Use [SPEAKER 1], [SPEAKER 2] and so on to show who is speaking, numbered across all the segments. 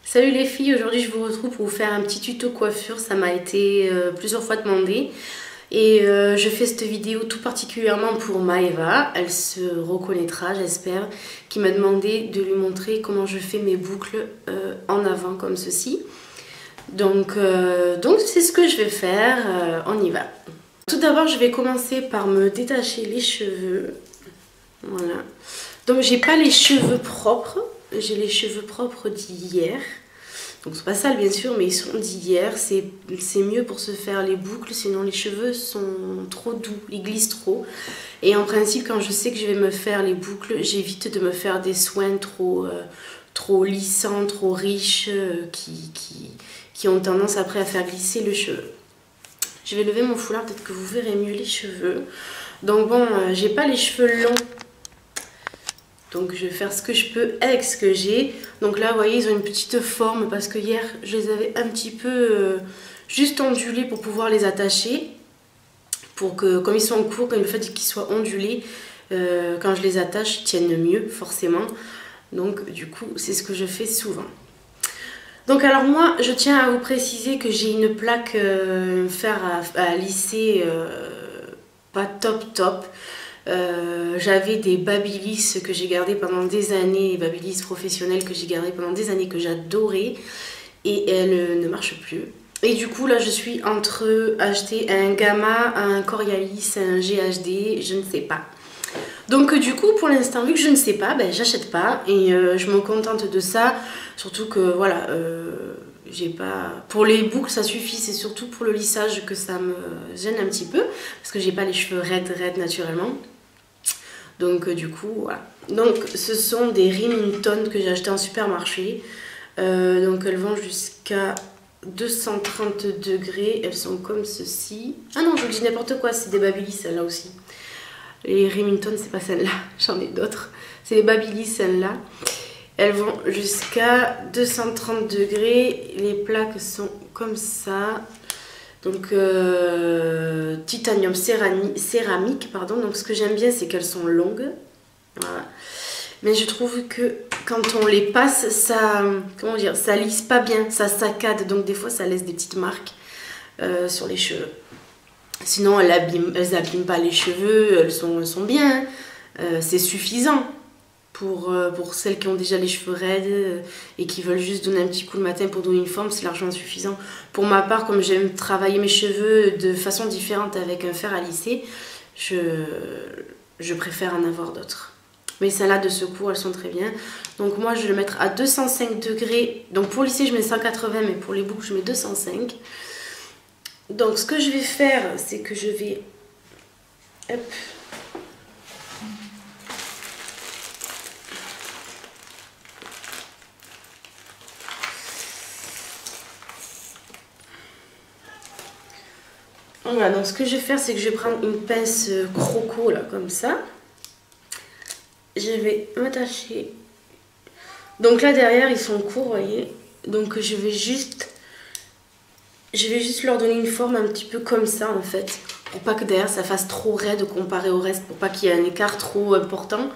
[SPEAKER 1] Salut les filles, aujourd'hui je vous retrouve pour vous faire un petit tuto coiffure, ça m'a été plusieurs fois demandé et je fais cette vidéo tout particulièrement pour Maëva, elle se reconnaîtra j'espère, qui m'a demandé de lui montrer comment je fais mes boucles en avant comme ceci. Donc c'est ce que je vais faire, on y va. Tout d'abord je vais commencer par me détacher les cheveux, voilà. Donc j'ai pas les cheveux propres, j'ai les cheveux propres d'hier. Donc c'est pas sale bien sûr, mais ils sont d'hier. C'est mieux pour se faire les boucles, sinon les cheveux sont trop doux, ils glissent trop. Et en principe, quand je sais que je vais me faire les boucles, j'évite de me faire des soins trop lissants, trop riches, qui ont tendance après à faire glisser le cheveu. Je vais lever mon foulard, peut-être que vous verrez mieux les cheveux. Donc bon, j'ai pas les cheveux longs. Donc je vais faire ce que je peux avec ce que j'ai. Donc là vous voyez ils ont une petite forme parce que hier je les avais un petit peu juste ondulés pour pouvoir les attacher. Pour que comme ils sont courts, comme le fait qu'ils soient ondulés, quand je les attache ils tiennent mieux forcément. Donc du coup c'est ce que je fais souvent. Donc alors moi je tiens à vous préciser que j'ai une plaque fer à lisser pas top. J'avais des Babyliss que j'ai gardé pendant des années, Babyliss professionnels que j'ai gardé pendant des années, que j'adorais, et elles ne marchent plus. Et du coup là je suis entre acheter un Gamma, un Coriolis, un GHD, je ne sais pas. Donc du coup pour l'instant vu que je ne sais pas, ben, j'achète pas et je me contente de ça, surtout que voilà, j'ai pas... Pour les boucles ça suffit, c'est surtout pour le lissage que ça me gêne un petit peu, parce que j'ai pas les cheveux raides naturellement. Donc du coup voilà. Donc ce sont des Remington que j'ai acheté en supermarché. Donc elles vont jusqu'à 230 degrés. Elles sont comme ceci. Ah non, je vous dis n'importe quoi, c'est des Babyliss celles-là aussi. Les Remington c'est pas celles-là, j'en ai d'autres. C'est les Babyliss celles-là. Elles vont jusqu'à 230 degrés. Les plaques sont comme ça. Donc titanium céramique, pardon. Donc ce que j'aime bien c'est qu'elles sont longues. Voilà. Mais je trouve que quand on les passe, ça, comment dire, ça lisse pas bien, ça saccade. Donc des fois ça laisse des petites marques sur les cheveux. Sinon elles abîment pas les cheveux, elles sont bien. C'est suffisant. Pour celles qui ont déjà les cheveux raides et qui veulent juste donner un petit coup le matin pour donner une forme, c'est largement suffisant. Pour ma part, comme j'aime travailler mes cheveux de façon différente avec un fer à lisser, je préfère en avoir d'autres. Mais celles-là de secours, elles sont très bien. Donc moi, je vais le mettre à 205 degrés. Donc pour lisser, je mets 180, mais pour les boucles, je mets 205. Donc ce que je vais faire, c'est que je vais... Hop. Voilà, donc ce que je vais faire, c'est que je vais prendre une pince croco, là, comme ça. Je vais m'attacher. Donc là, derrière, ils sont courts, vous voyez. Donc je vais juste leur donner une forme un petit peu comme ça, en fait. Pour pas que derrière, ça fasse trop raide comparé au reste. Pour pas qu'il y ait un écart trop important.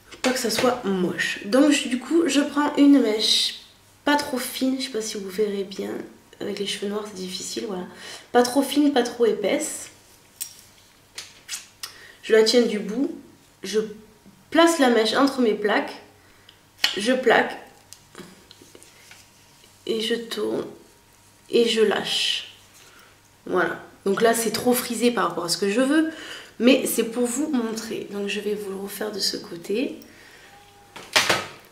[SPEAKER 1] Pour pas que ça soit moche. Donc du coup, je prends une mèche pas trop fine. Je sais pas si vous verrez bien. Avec les cheveux noirs c'est difficile, voilà. Pas trop fine, pas trop épaisse. Je la tiens du bout. Je place la mèche entre mes plaques. Je plaque. Et je tourne. Et je lâche. Voilà. Donc là c'est trop frisé par rapport à ce que je veux. Mais c'est pour vous montrer. Donc je vais vous le refaire de ce côté.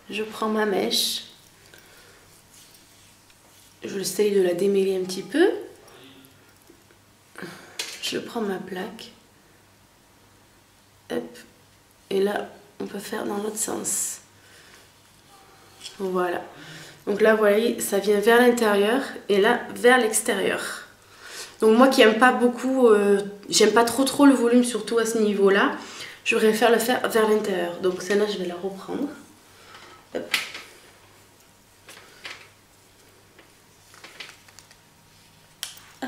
[SPEAKER 1] Je prends ma mèche. Je essaye de la démêler un petit peu. Je prends ma plaque. Hop. Et là, on peut faire dans l'autre sens. Voilà. Donc là, vous voyez, ça vient vers l'intérieur et là, vers l'extérieur. Donc moi qui n'aime pas beaucoup, j'aime pas trop le volume, surtout à ce niveau-là, je préfère le faire vers l'intérieur. Donc celle-là, je vais la reprendre. Hop. Ah,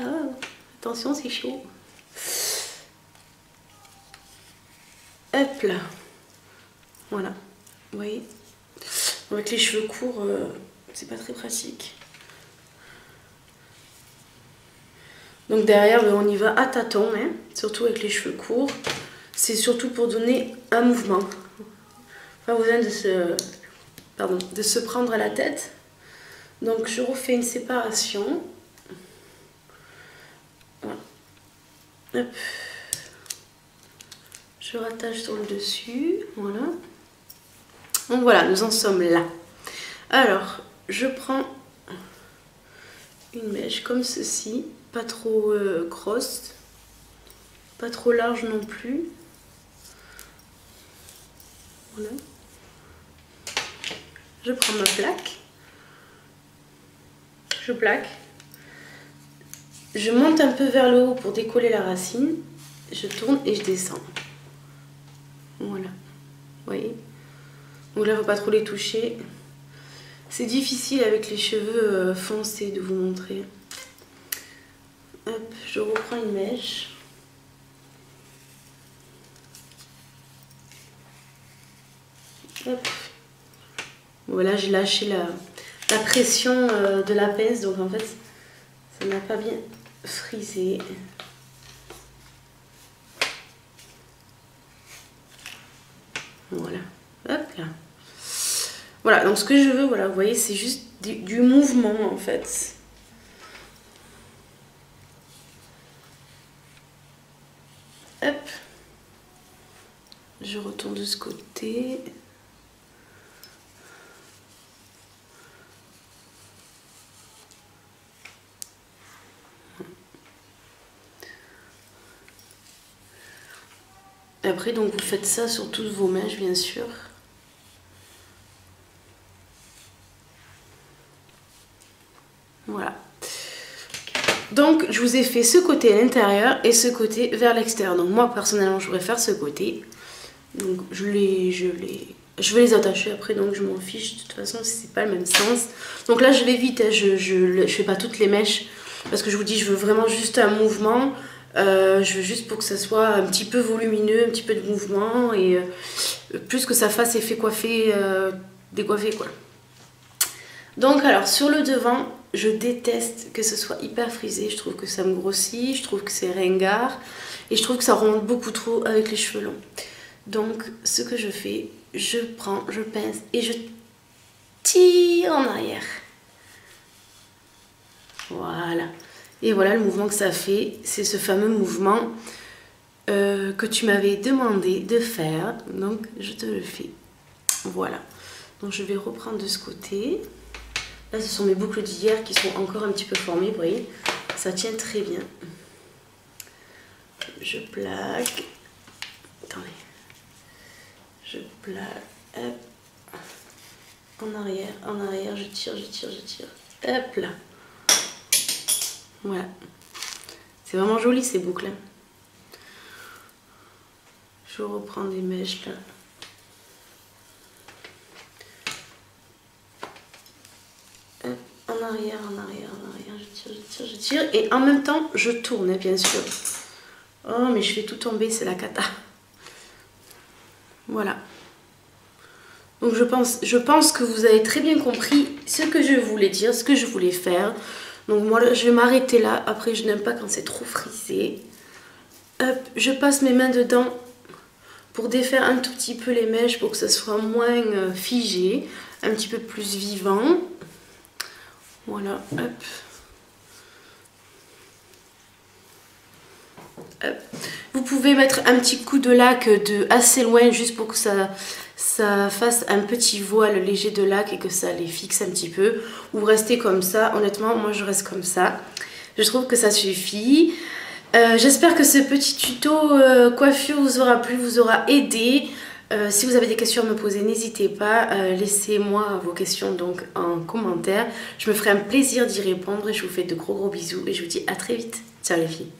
[SPEAKER 1] attention, c'est chaud. Hop là. Voilà. Vous voyez. Avec les cheveux courts, c'est pas très pratique. Donc derrière, on y va à tâtons, hein, surtout avec les cheveux courts. C'est surtout pour donner un mouvement. Pas besoin de se prendre à la tête. Donc je refais une séparation. Voilà. Hop. Je rattache sur le dessus. Voilà. Donc voilà, nous en sommes là. Alors, je prends une mèche comme ceci. Pas trop grosse. Pas trop large non plus. Voilà. Je prends ma plaque. Je plaque. Je monte un peu vers le haut pour décoller la racine. Je tourne et je descends. Voilà. Vous voyez? Donc là, il ne faut pas trop les toucher. C'est difficile avec les cheveux foncés de vous montrer. Hop, je reprends une mèche. Hop. Voilà, j'ai lâché la pression de la pince, donc en fait, ça n'a pas bien frisé. Voilà, hop là. Voilà, donc ce que je veux, voilà, vous voyez, c'est juste du mouvement en fait. Hop. Je retourne de ce côté. Et après, donc vous faites ça sur toutes vos mèches, bien sûr. Voilà. Donc, je vous ai fait ce côté à l'intérieur et ce côté vers l'extérieur. Donc, moi, personnellement, je préfère ce côté. Donc, je vais les attacher après, donc je m'en fiche. De toute façon, c'est pas le même sens. Donc là, je vais vite. Hein, je fais pas toutes les mèches parce que je vous dis, je veux vraiment juste un mouvement. Je veux juste pour que ça soit un petit peu volumineux, un petit peu de mouvement et plus que ça fasse effet coiffé, décoiffé quoi. Donc alors sur le devant, je déteste que ce soit hyper frisé, je trouve que ça me grossit, je trouve que c'est ringard et je trouve que ça remonte beaucoup trop avec les cheveux longs. Donc ce que je fais, je prends, je pince et je tire en arrière. Voilà. Et voilà le mouvement que ça fait, c'est ce fameux mouvement que tu m'avais demandé de faire. Donc je te le fais. Voilà. Donc je vais reprendre de ce côté. Là ce sont mes boucles d'hier qui sont encore un petit peu formées, vous voyez. Ça tient très bien. Je plaque. Attendez. Je plaque. Hop. En arrière, je tire, je tire, je tire. Hop là. Voilà. C'est vraiment joli ces boucles. Je reprends des mèches là. En arrière, je tire, je tire, je tire. Et en même temps, je tourne, bien sûr. Oh, mais je fais tout tomber, c'est la cata. Voilà. Donc je pense que vous avez très bien compris ce que je voulais dire, ce que je voulais faire. Donc moi, je vais m'arrêter là. Après, je n'aime pas quand c'est trop frisé. Hop, je passe mes mains dedans pour défaire un tout petit peu les mèches pour que ça soit moins figé, un petit peu plus vivant. Voilà, hop. Hop. Vous pouvez mettre un petit coup de lac de assez loin juste pour que ça fasse un petit voile léger de lac et que ça les fixe un petit peu. Ou rester comme ça. Honnêtement, moi je reste comme ça. Je trouve que ça suffit. J'espère que ce petit tuto coiffure vous aura plu, vous aura aidé. Si vous avez des questions à me poser, n'hésitez pas. Laissez-moi vos questions donc en commentaire. Je me ferai un plaisir d'y répondre et je vous fais de gros bisous et je vous dis à très vite. Ciao les filles.